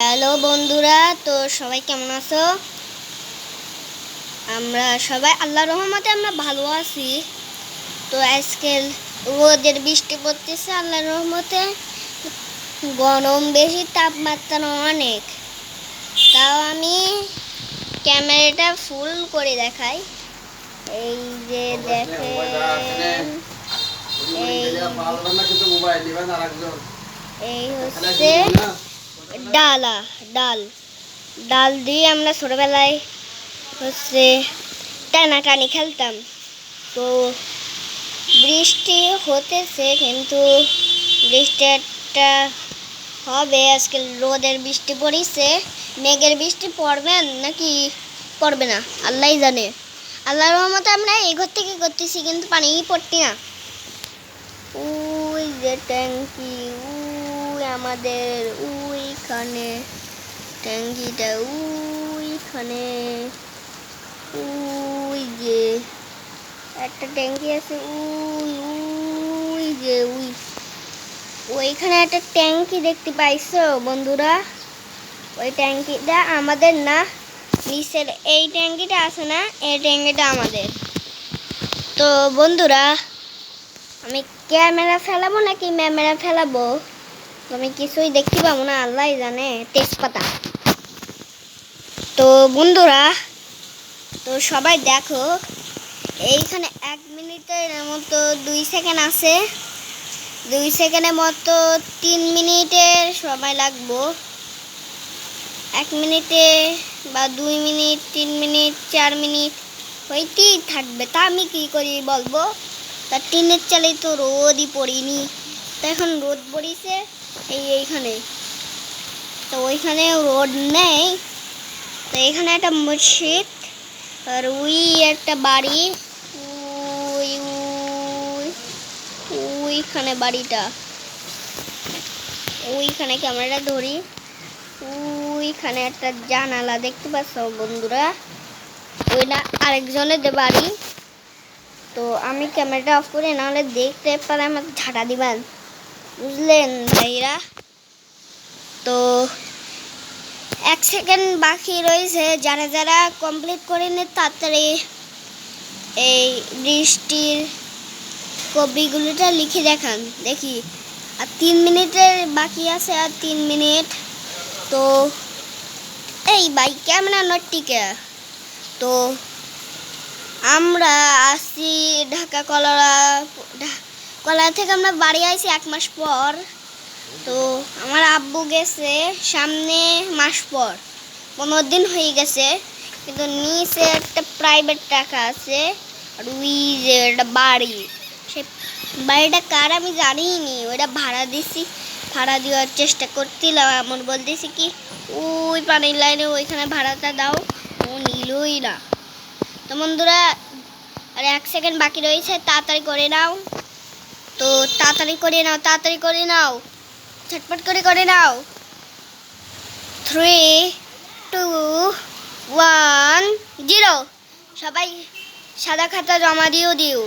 Hello বন্ধুরা, তো সবাই কেমন আছো? আমরা সবাই আল্লাহর রহমতে আমরা ভালো আছি। তো আজকে রোদের বৃষ্টি পড়তেছে আল্লাহর রহমতে। গরম বেশি, তাপমাত্রা অনেক। তাও আমি ক্যামেরাটা ফুল করে দেখাই। এই যে দেখেন, এই হচ্ছে ডালা ডাল ডাল দিয়ে আমরা ছোটবেলায় হচ্ছে টানাটানি খেলতাম। তো বৃষ্টি হতেছে, কিন্তু বৃষ্টিটা হবে আজকে। রোদের বৃষ্টি পড়িছে, মেঘের বৃষ্টি পড়বে নাকি পড়বে না আল্লাহই জানে। আল্লাহর রহমতে আমরা এই ঘর থেকে করতেছি, কিন্তু পানি পড়তি না। ওই যে ট্যাঙ্কি, ওই আমাদের ওইখানে ট্যাঙ্কিটা, ওইখানে ওই যে একটা ট্যাঙ্কি আছে, ওই যে ওইখানে একটা ট্যাঙ্কি দেখতে পাইছো বন্ধুরা? ওই ট্যাঙ্কিটা আমাদের না, নিচের এই ট্যাঙ্কিটা আছে না, এই ট্যাঙ্কিটা আমাদের। তো বন্ধুরা, আমি ক্যামেরা ফেলাবো নাকি ম্যামেরা ফেলাবো আমি কিছুই দেখতে পাবো না, আল্লাহ জানে। তেজপাতা। তো বন্ধুরা, তো সবাই দেখো, এইখানে 1 মিনিটের মতো 2 সেকেন্ড আছে। 2 সেকেন্ডের মতো 3 মিনিটের সময় লাগবো। 1 মিনিটে বা 2 মিনিট, 3 মিনিট, 4 মিনিট হইতেই থাকবে। তা আমি কি করি বলবো? তা টিনের চালেই তো রোদই পড়িনি, তো এখন রোদ পড়িছে এইখানে। তো ওইখানে রোদ নেই। তো এখানে একটা মসজিদ, আর একটা বাড়ি, ওইখানে বাড়িটা, ওইখানে ক্যামেরাটা ধরি। ওইখানে একটা জানালা দেখতে পাচ্ছ বন্ধুরা? ওইটা আরেকজনের বাড়ি। তো আমি ক্যামেরাটা অফ করে, নাহলে দেখতে পারে আমাকে ঝাঁটা দিবেন, বুঝলেন ভাইরা? তো 1 সেকেন্ড বাকি রয়েছে, যারা যারা কমপ্লিট করেনি তাড়াতাড়ি এই বৃষ্টির কবিগুলোটা লিখে দেখান দেখি। আর 3 মিনিটের বাকি আছে, আর 3 মিনিট। তো এই ভাই ক্যামেরা নটিকে। তো আমরা আসছি ঢাকা কলা থেকে আমরা বাড়ি আইছি 1 মাস পর। তো আমার আব্বু গেছে সামনে মাস পর, 15 দিন হয়ে গেছে। কিন্তু নিচে একটা প্রাইভেট টাকা আছে, আর ওই যে একটা বাড়ি, সে বাড়িটা কার আমি জানিনি। ওইটা ভাড়া দিছি, ভাড়া দেওয়ার চেষ্টা করছিলাম। এমন বলতেছি কি ওই পানির লাইনে ওইখানে ভাড়াটা দাও, ও নিলই না। তো বন্ধুরা, আর 1 সেকেন্ড বাকি রয়েছে, তাড়াতাড়ি করে নাও। তো তাড়াতাড়ি করে নাও, তাড়াতাড়ি করে নাও, ঝটপট করে নাও। 3, 2, 1, 0। সবাই সাদা খাতা জমা দিও।